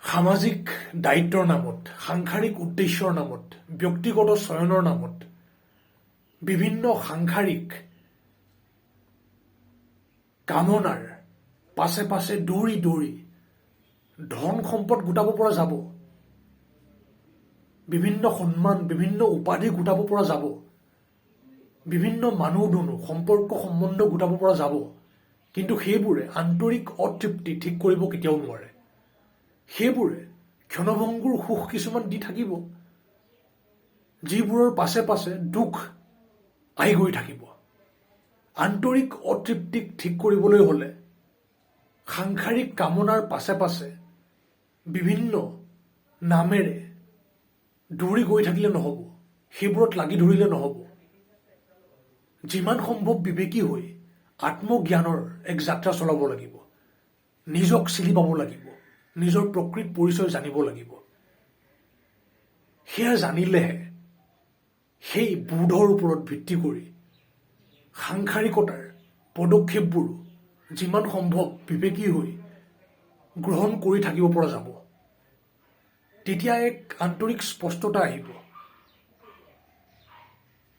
সামাজিক দায়িত্বৰ নামত, সাংসাৰিক উদ্দেশ্যৰ নামত, ব্যক্তিগত চয়নৰ নামত বিভিন্ন সাংসাৰিক কামনাৰ পাছে পাছে দৌৰি দৌৰি ধন সম্পদ গোটাব পৰা যাব, বিভিন্ন সন্মান, বিভিন্ন উপাধি গোটাব পৰা যাব, বিভিন্ন মানুহ দুনুহ সম্পৰ্ক সম্বন্ধ গোটাব পৰা যাব, কিন্তু সেইবোৰে আন্তৰিক অতৃপ্তি ঠিক কৰিব কেতিয়াও নোৱাৰে। সেইবোৰে ক্ষণভংগুৰ সুখ কিছুমান দি থাকিব, যিবোৰৰ পাছে পাছে দুখ আহি গৈ থাকিব। আন্তৰিক অতৃপ্তিক ঠিক কৰিবলৈ হ'লে সাংসাৰিক কামনাৰ পাছে পাছে বিভিন্ন নামেৰে দৌৰি গৈ থাকিলে নহ'ব, সেইবোৰত লাগি ধৰিলে নহ'ব। যিমান সম্ভৱ বিবেকী হৈ আত্মজ্ঞানৰ এক যাত্ৰা চলাব লাগিব, নিজক চিনি পাব লাগিব, নিজৰ প্ৰকৃত পৰিচয় জানিব লাগিব। সেয়া জানিলেহে সেই বোধৰ ওপৰত ভিত্তি কৰি সাংসাৰিকতাৰ পদক্ষেপবোৰ যিমান সম্ভৱ বিবেকী হৈ গ্ৰহণ কৰি থাকিব পৰা যাব। তেতিয়া এক আন্তৰিক স্পষ্টতা আহিব,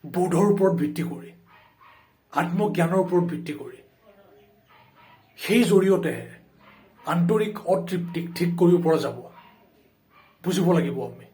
বোধৰ ওপৰত ভিত্তি কৰি, আত্মজ্ঞানৰ ওপৰত ভিত্তি কৰি। সেই জৰিয়তেহে আন্তৰিক অতৃপ্তিক ঠিক কৰিব পৰা যাব। বুজিব লাগিব আমি।